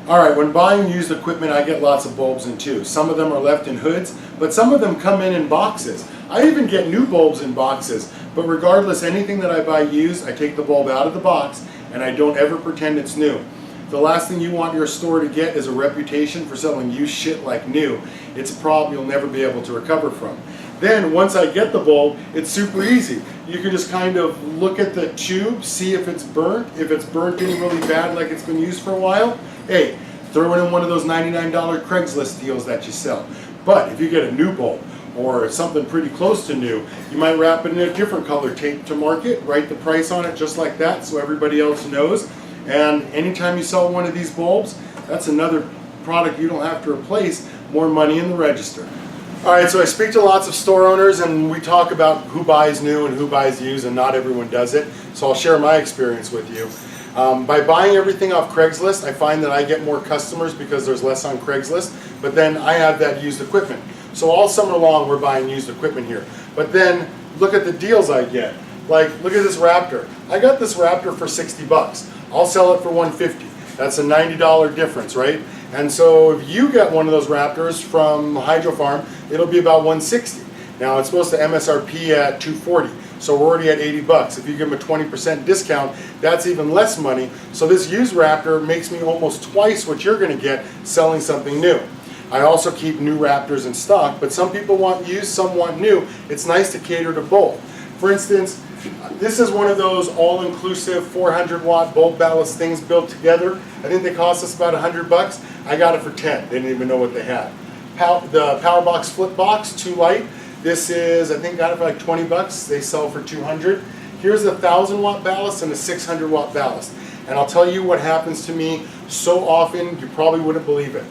Alright, when buying used equipment, I get lots of bulbs in too. Some of them are left in hoods, but some of them come in boxes. I even get new bulbs in boxes, but regardless, anything that I buy used, I take the bulb out of the box and I don't ever pretend it's new. The last thing you want your store to get is a reputation for selling used shit like new. It's a problem you'll never be able to recover from. Then, once I get the bulb, it's super easy. You can just kind of look at the tube, see if it's burnt. If it's burnt getting really bad like it's been used for a while, hey, throw it in one of those $99 Craigslist deals that you sell. But if you get a new bulb, or something pretty close to new, you might wrap it in a different color tape to market, write the price on it just like that so everybody else knows. And anytime you sell one of these bulbs, that's another product you don't have to replace, more money in the register. Alright, so I speak to lots of store owners and we talk about who buys new and who buys used, and not everyone does it. So I'll share my experience with you. By buying everything off Craigslist, I find that I get more customers because there's less on Craigslist, but then I have that used equipment. So all summer long we're buying used equipment here. But then look at the deals I get. Like, look at this Raptor. I got this Raptor for 60 bucks. I'll sell it for 150. That's a $90 difference, right? And so if you get one of those Raptors from Hydro Farm, it'll be about 160. Now it's supposed to MSRP at 240. So we're already at 80 bucks. If you give them a 20% discount, that's even less money. So this used Raptor makes me almost twice what you're going to get selling something new. I also keep new Raptors in stock, but some people want used, some want new. It's nice to cater to both. For instance, this is one of those all-inclusive 400-watt bulb ballast things built together. I think they cost us about 100 bucks. I got it for 10. They didn't even know what they had. The PowerBox Flip Box, 2 light. This is, I think, got it for like 20 bucks. They sell for 200. Here's a 1,000-watt ballast and a 600-watt ballast. And I'll tell you what happens to me so often, you probably wouldn't believe it.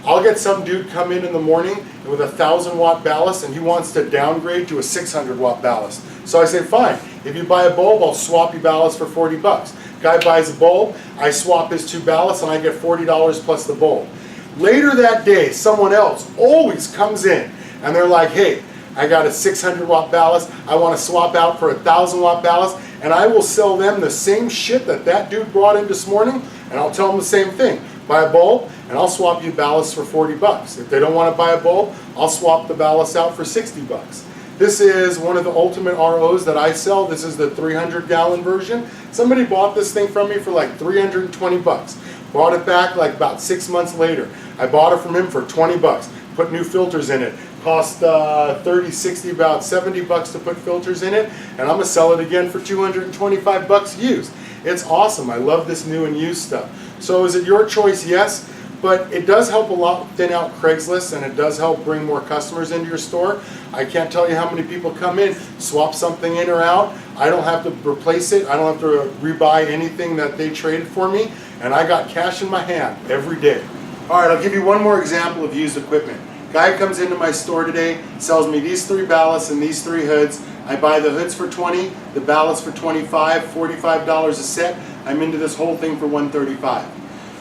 I'll get some dude come in the morning with a 1,000-watt ballast and he wants to downgrade to a 600-watt ballast. So I say, fine, if you buy a bulb, I'll swap your ballast for 40 bucks. Guy buys a bulb, I swap his 2 ballasts and I get $40 plus the bulb. Later that day, someone else always comes in and they're like, hey, I got a 600-watt ballast, I want to swap out for a 1,000-watt ballast, and I will sell them the same shit that dude brought in this morning, and I'll tell them the same thing. Buy a bulb, and I'll swap you ballast for 40 bucks. If they don't want to buy a bulb, I'll swap the ballast out for 60 bucks. This is one of the ultimate ROs that I sell. This is the 300-gallon version. Somebody bought this thing from me for like 320 bucks. Bought it back like about 6 months later. I bought it from him for 20 bucks. Put new filters in it. Cost 30, 60, about 70 bucks to put filters in it, and I'm going to sell it again for 225 bucks used. It's awesome. I love this new and used stuff. So is it your choice? Yes, but it does help a lot thin out Craigslist, and it does help bring more customers into your store. I can't tell you how many people come in, swap something in or out. I don't have to replace it. I don't have to rebuy anything that they traded for me, and I got cash in my hand every day. All right, I'll give you one more example of used equipment. Guy comes into my store today, sells me these 3 ballasts and these 3 hoods. I buy the hoods for 20, the ballasts for 25, $45 a set. I'm into this whole thing for $135.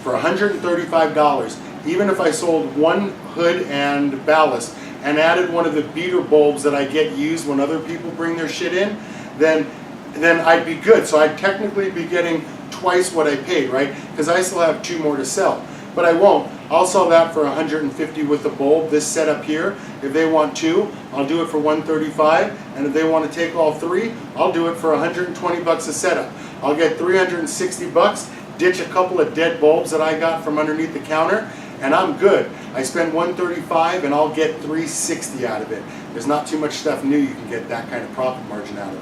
For $135, even if I sold one hood and ballast and added one of the beater bulbs that I get used when other people bring their shit in, then I'd be good. So I'd technically be getting twice what I paid, right? Because I still have 2 more to sell. But I won't. I'll sell that for $150 with the bulb, this setup here. If they want 2, I'll do it for $135, and if they want to take all 3, I'll do it for 120 bucks a setup. I'll get 360 bucks, ditch a couple of dead bulbs that I got from underneath the counter, and I'm good. I spend $135 and I'll get $360 out of it. There's not too much stuff new you can get that kind of profit margin out of.